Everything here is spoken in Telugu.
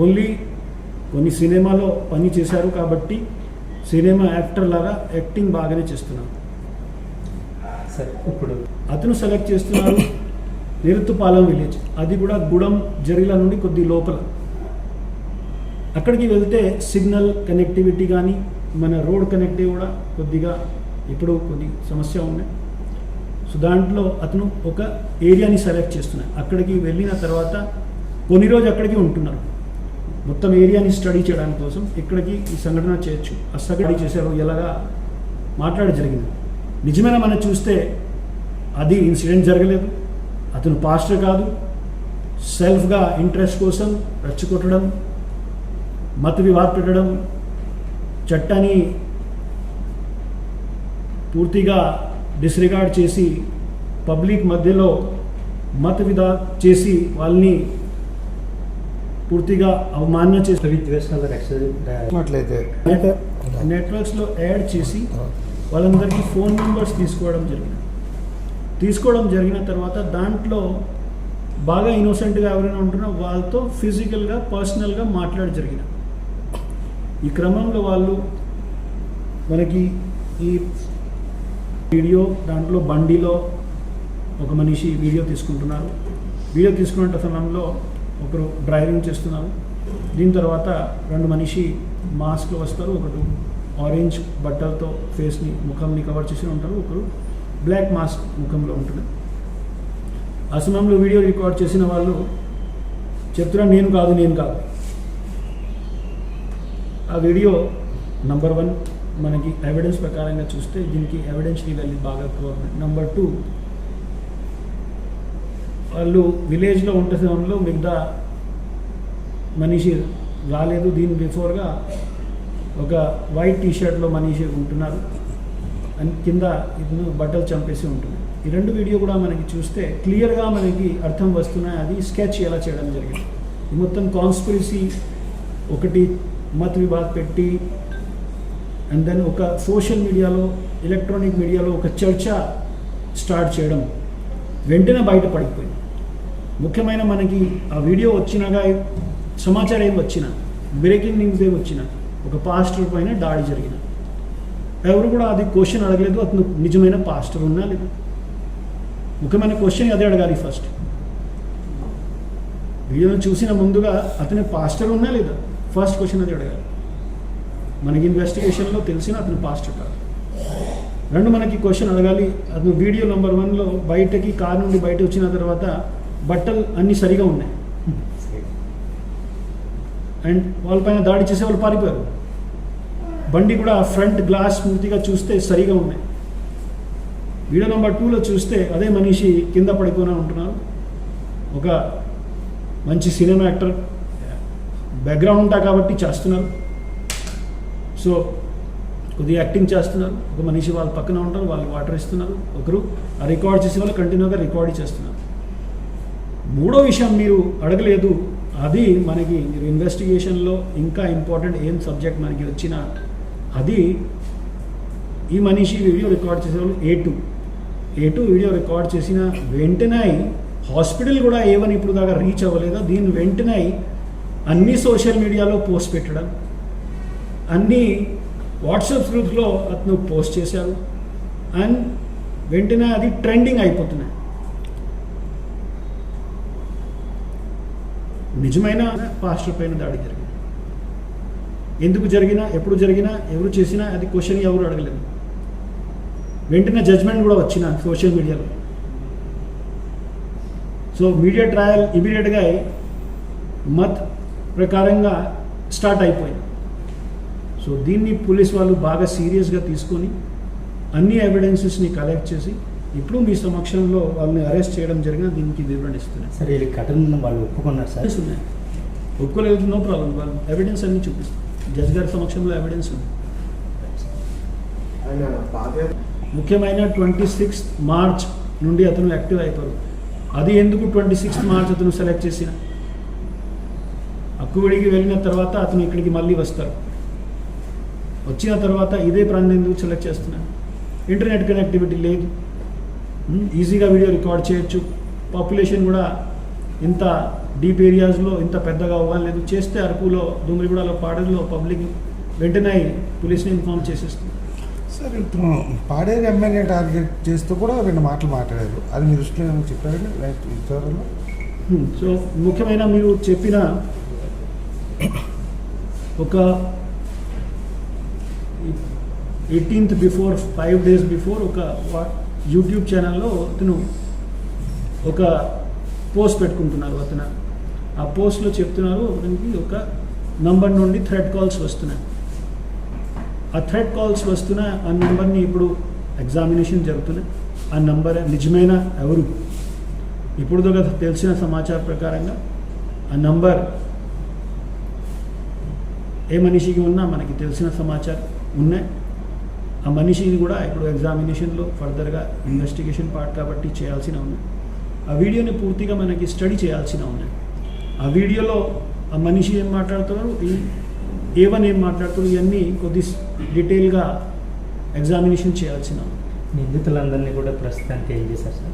ఓన్లీ కొన్ని సినిమాలో పని చేశారు కాబట్టి సినిమా యాక్టర్ లాగా యాక్టింగ్ బాగానే చేస్తున్నారు. సరే, ఇప్పుడు అతను సెలెక్ట్ చేస్తున్నారు నిరుతుపాలెం విలేజ్, అది కూడా గూడెం జరిల నుండి కొద్ది లోపల. అక్కడికి వెళ్తే సిగ్నల్ కనెక్టివిటీ కానీ మన రోడ్ కనెక్టివిటీ కూడా కొద్దిగా ఇప్పుడు కొద్ది సమస్య ఉన్నాయి. సో దాంట్లో అతను ఒక ఏరియాని సెలెక్ట్ చేస్తున్నాడు. అక్కడికి వెళ్ళిన తర్వాత కొన్ని రోజు అక్కడికి ఉంటున్నారు, మొత్తం ఏరియాని స్టడీ చేయడానికి కోసం. ఇక్కడికి ఈ సంఘటన చేయొచ్చు, ఆ సంఘటన చేశారు ఎలాగా మాట్లాడి జరిగింది. నిజమైన మనం చూస్తే అది ఇన్సిడెంట్ జరగలేదు, అతను పాస్టర్ కాదు, సెల్ఫ్గా ఇంట్రెస్ట్ కోసం రెచ్చగొట్టడం, మత వివాద పెట్టడం, చట్టాన్ని పూర్తిగా డిస్రిగార్డ్ చేసి పబ్లిక్ మధ్యలో మత వివాద చేసి వాళ్ళని పూర్తిగా అవమాన చేసి నెట్వర్క్స్లో యాడ్ చేసి వాళ్ళందరికీ ఫోన్ నెంబర్స్ తీసుకోవడం జరిగిన తర్వాత దాంట్లో బాగా ఇన్నోసెంట్గా ఎవరైనా ఉంటున్నారో వాళ్ళతో ఫిజికల్గా పర్సనల్గా మాట్లాడి జరిగిన ఈ క్రమంలో వాళ్ళు మనకి ఈ వీడియో దాంట్లో బండిలో ఒక మనిషి వీడియో తీసుకుంటున్నారు. వీడియో తీసుకునే సమయంలో ఒకరు డ్రైవింగ్ చేస్తున్నారు. దీని తర్వాత రెండు మనిషి మాస్క్లో వస్తారు, ఒకరు ఆరెంజ్ బట్టలతో ఫేస్ని ముఖంని కవర్ చేసి ఉంటారు, ఒకరు బ్లాక్ మాస్క్ ముఖంలో ఉంటుంది. ఆ సమయంలో వీడియో రికార్డ్ చేసిన వాళ్ళు చెప్తున్నారు నేను కాదు. ఆ వీడియో నంబర్ 1 మనకి ఎవిడెన్స్ ప్రకారంగా చూస్తే దీనికి ఎవిడెన్స్ని వెళ్ళి బాగా గవర్నమెంట్. నంబర్ 2 వాళ్ళు విలేజ్లో ఉండే సమయంలో మిగతా మనిషి రాలేదు. దీని బిఫోర్గా ఒక వైట్ టీషర్ట్లో మనిషి ఉంటున్నారు అండ్ కింద ఇతను బట్టలు చంపేసి ఉంటుంది. ఈ రెండు వీడియో కూడా మనకి చూస్తే క్లియర్గా మనకి అర్థం వస్తున్నాయి అది స్కెచ్ ఎలా చేయడం జరిగింది. ఈ మొత్తం కాన్స్పిరసీ ఒకటి మత వివాద పెట్టి అండ్ దెన్ ఒక సోషల్ మీడియాలో ఎలక్ట్రానిక్ మీడియాలో ఒక చర్చ స్టార్ట్ చేయడం వెంటనే బయటపడిపోయింది. ముఖ్యమైన మనకి ఆ వీడియో వచ్చినాగా సమాచారం ఏం వచ్చినా బ్రేకింగ్ న్యూస్ ఏం వచ్చినా ఒక పాస్టర్ పైన దాడి జరిగిన ఎవరు కూడా అది క్వశ్చన్ అడగలేదు, అతను నిజమైన పాస్టర్ ఉన్నా లేదు. ముఖ్యమైన క్వశ్చన్ అదే అడగాలి ఫస్ట్. వీడియోని చూసిన ముందుగా అతని పాస్టర్ ఉన్నా లేదా ఫస్ట్ క్వశ్చన్ అది అడగాలి. మనకి ఇన్వెస్టిగేషన్లో తెలిసిన అతను పాస్టర్ కాదు. రెండు మనకి క్వశ్చన్ అడగాలి. అతను వీడియో నంబర్ 1లో బయటకి కారు నుండి బయట వచ్చిన తర్వాత బట్టలు అన్నీ సరిగా ఉన్నాయి అండ్ వాళ్ళపైన దాడి చేసే వాళ్ళు పారిపోయారు. బండి కూడా ఫ్రంట్ గ్లాస్ పూర్తిగా చూస్తే సరిగా ఉన్నాయి. వీడియో నెంబర్ 2లో చూస్తే అదే మనిషి కింద పడిపోయినా ఉంటున్నారు. ఒక మంచి సినిమా యాక్టర్ బ్యాక్గ్రౌండ్ ఉంటా కాబట్టి చేస్తున్నారు. సో కొద్దిగా యాక్టింగ్ చేస్తున్నారు. ఒక మనిషి వాళ్ళ పక్కన ఉంటారు, వాళ్ళు వాటర్ ఇస్తున్నారు. ఒకరు ఆ రికార్డ్ చేసే వాళ్ళు కంటిన్యూగా రికార్డ్ చేస్తున్నారు. మూడో విషయం మీరు అడగలేదు, అది మనకి మీరు ఇన్వెస్టిగేషన్లో ఇంకా ఇంపార్టెంట్ ఏం సబ్జెక్ట్ మనకి వచ్చిన అది ఈ మనిషి వీడియో రికార్డ్ చేసేవాళ్ళు A2 వీడియో రికార్డ్ చేసిన వెంటనే హాస్పిటల్ కూడా A1 ఇప్పుడు దాకా రీచ్ అవ్వలేదా, దీని వెంటనే అన్ని సోషల్ మీడియాలో పోస్ట్ పెట్టడం, అన్ని వాట్సాప్ గ్రూప్స్లో అతను పోస్ట్ చేశారు అండ్ వెంటనే అది ట్రెండింగ్ అయిపోతున్నాయి. నిజమైన పాస్టర్ పైన దాడి జరిగింది. ఎందుకు జరిగినా, ఎప్పుడు జరిగినా, ఎవరు చేసినా అది క్వశ్చన్ ఎవరు అడగలేదు. వెంటనే జడ్జ్మెంట్ కూడా వచ్చిన సోషల్ మీడియాలో. సో మీడియా ట్రయల్ ఇమీడియట్గా మత్ ప్రకారంగా స్టార్ట్ అయిపోయింది. సో దీన్ని పోలీస్ వాళ్ళు బాగా సీరియస్గా తీసుకొని అన్ని ఎవిడెన్సెస్ని కలెక్ట్ చేసి ఇప్పుడు మీ సమక్షంలో వాళ్ళని అరెస్ట్ చేయడం జరిగిన దీనికి వివరణ ఇస్తున్నారు. సరే, ఈ ఘటన వాళ్ళు ఒప్పుకున్నారు సార్? ఉన్నాయి, ఒప్పుకోలేదు, నో ప్రాబ్లం. వాళ్ళు ఎవిడెన్స్ అన్ని చూపిస్తారు. జడ్జ్ గారి సమక్షంలో ఎవిడెన్స్ ఉంది. ముఖ్యమైన 26 మార్చ్ నుండి అతను యాక్టివ్ అయిపోయారు. అది ఎందుకు 26 మార్చ్ అతను సెలెక్ట్ చేసిన? అక్కువిడికి వెళ్ళిన తర్వాత అతను ఇక్కడికి మళ్ళీ వస్తారు. వచ్చిన తర్వాత ఇదే ప్రాంతం ఎందుకు సెలెక్ట్ చేస్తున్నాను? ఇంటర్నెట్ కనెక్టివిటీ లేదు, ఈజీగా వీడియో రికార్డ్ చేయొచ్చు, పాపులేషన్ కూడా ఇంత డీప్ ఏరియాస్లో ఇంత పెద్దగా అవ్వలేదు. చేస్తే అరకులో, దుమ్మిగూడలో, పాడేరులో పబ్లిక్ వెంటనే పోలీస్ని ఇన్ఫార్మ్ చేసేస్తుంది. సార్ ఇప్పుడు పాడేరు ఎమ్మెల్యే టార్గెట్ చేస్తూ కూడా 2 మాటలు మాట్లాడారు. అది మీ దృష్టిలో ఏమైనా చెప్పారండి రైట్ విచారణలో? సో ముఖ్యమైన మీరు చెప్పిన ఒక 18th బిఫోర్ 5 days బిఫోర్ ఒక యూట్యూబ్ ఛానల్లో అతను ఒక పోస్ట్ పెట్టుకుంటున్నారు. అతను ఆ పోస్ట్లో చెప్తున్నారు అతనికి ఒక నంబర్ నుండి థ్రెడ్ కాల్స్ వస్తున్నాయి. ఆ థ్రెడ్ కాల్స్ వస్తున్న ఆ నెంబర్ని ఇప్పుడు ఎగ్జామినేషన్ జరుగుతున్నాయి. ఆ నంబర్ నిజమైన ఎవరు? ఇప్పుడు దాకా తెలిసిన సమాచారం ప్రకారంగా ఆ నంబర్ ఏ మనిషికి ఉన్నా మనకి తెలిసిన సమాచారం ఉన్నాయి. ఆ మనిషిని కూడా ఇప్పుడు ఎగ్జామినేషన్లో ఫర్దర్గా ఇన్వెస్టిగేషన్ పార్ట్ కాబట్టి చేయాల్సిన ఉన్నాయి. ఆ వీడియోని పూర్తిగా మనకి స్టడీ చేయాల్సిన ఉన్నాయి. ఆ వీడియోలో ఆ మనిషి ఏం మాట్లాడుతున్నారు, ఈ A1 ఏం మాట్లాడుతున్నారు, ఇవన్నీ కొద్ది డీటెయిల్గా ఎగ్జామినేషన్ చేయాల్సిన. నిందితులందరినీ కూడా ప్రస్తుతానికి ఏం చేశారు సార్?